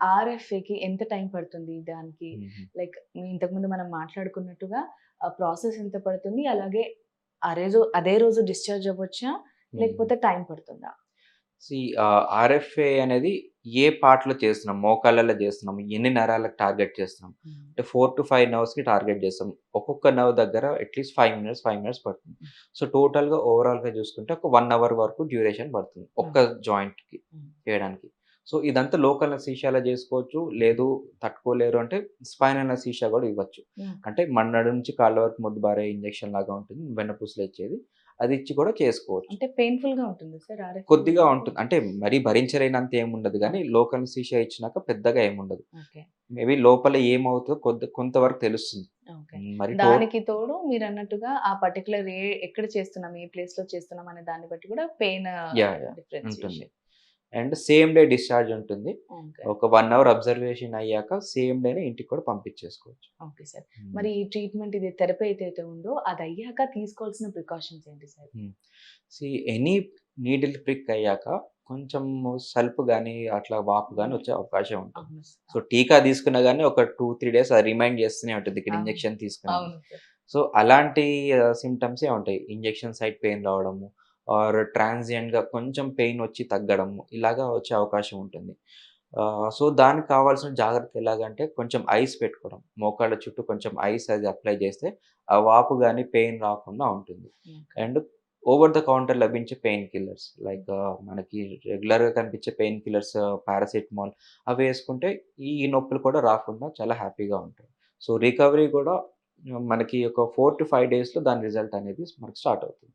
ఆర్ఎఫ్ఏకి ఎంత టైం పడుతుంది దానికి? హుహు. లైక్ ఇంతకుముందు మనం మాట్లాడుకున్నట్టుగా ప్రాసెస్ ఎంత పడుతుంది? అలాగే అదే రోజు డిశ్చార్జ్ అవ్వొచ్చా? హుహు. లేకపోతే టైం పడుతుందా? సీ ఆర్ఎఫ్ఏ అనేది ఏ పార్ట్‌లో చేస్తున్నాం? మోకాళ్ళలో చేస్తున్నాం. ఎన్ని నరాలకు టార్గెట్ చేస్తున్నాం? హ్మ్. అంటే 4-5 నర్వ్స్‌కి టార్గెట్ చేస్తాం. ఒక్కొక్క నర్వ్ దగ్గర అట్‌లీస్ట్ 5 మినిట్స్ పడుతుంది. హ్మ్. సో, టోటల్‌గా ఓవరాల్‌గా చూసుకుంటే ఒక 1 అవర్ వరకు డ్యూరేషన్ పడుతుంది. ఒక్క ఓకే. జాయింట్‌కి హ్మ్. చేయడానికి. సో, ఇదంతా లోకల్ అనస్థీషియాలో చేసుకోవచ్చు. లేదు తట్టుకోలేరు అంటే స్పైనల్ అనస్థీషియా కూడా ఇవ్వచ్చు. ఓకే. అంటే మన నడుము నుంచి కాళ్ళ వరకు మొద్దుబారే ఇంజెక్షన్ లాగా ఉంటుంది. వెన్నపూసలో ఇచ్చేది. అది ఇచ్చి కూడా చేసుకోవచ్చు. అంటే పెయిన్‌ఫుల్‌గా ఉంటుందా సార్ ఆర్ఎఫ్ఏ కొద్దిగా వేసినప్పుడు? ఉంటుంది. అంటే మరీ భరించలేనంత ఏముండదు గానీ, ఓకే. లోకల్ అనస్థీషియా ఇచ్చినాక పెద్దగా ఏముండదు. ఓకే. మేబీ లోపల ఏమవుతదో కొంతవరకు తెలుస్తుంది. ఓకే. మరి దానికి తోడు మీరన్నట్టుగా ఆ పర్టిక్యులర్ ఎక్కడ చేస్తున్నాం, ఏ ప్లేస్‌లో చేస్తున్నాం అనే దాన్ని బట్టి కూడా పెయిన్ యాహ్! ఉంటుంది. Differentiation. And same day discharge ఉంటుంది. ఓకే. ఒక 1 అవర్ అబ్జర్వేషన్ అయ్యాక సేమ్ డేనే ఇంటికి కూడా పంపించేసుకోవచ్చు. Okay sir. హ్మ్. మరి ఈ ట్రీట్మెంట్ థెరపీ ఏదైతే ఉందో అదయ్యాక తీసుకోవాల్సిన ప్రికాషన్స్ ఏంటి సార్? హ్మ్. సీ ఎనీ నీడిల్ ప్రిక్ అయ్యాక కొంచెం సలుపు గాని, అట్లా వాపు గాని వచ్చే అవకాశం ఉంటుంది. అవును సో, సార్. టీకా తీసుకున్నా గాని ఒక 2-3 డేస్ అది రిమైండ్ చేస్తూనే ఉంటుంది. ఇక్కడ అవును. ఇంజెక్షన్ తీసుకున్నామని. అవును సార్. సో, అలాంటి సింప్టమ్సే ఉంటాయి. ఇంజెక్షన్ సైట్ పెయిన్ రావడము, ఆర్ ట్రాన్సియంట్‌గా కొంచెం పెయిన్ వచ్చి తగ్గడము, ఇలాగా వచ్చే అవకాశం ఉంటుంది. సో, దానికి కావాల్సిన జాగ్రత్త ఎలాగంటే కొంచెం ఐస్ పెట్టుకోవడం. మోకాళ్ళ చుట్టూ కొంచెం ఐస్ అది అప్లై చేస్తే ఆ వాపు గాని, పెయిన్ రాకుండా ఉంటుంది. Okay. And over the counter లభించే పెయిన్ కిల్లర్స్ లైక్ మనకి రెగ్యులర్‌గా కనిపించే పెయిన్ కిల్లర్స్ పారాసిటమాల్ అవేసుకుంటే ఈ నొప్పులు కూడా రాకుండా చాలా హ్యాపీగా ఉంటాయి. సో, రికవరీ కూడా మనకి ఒక 4-5 డేస్‌లో దాని రిజల్ట్ అనేది మనకు స్టార్ట్ అవుతుంది.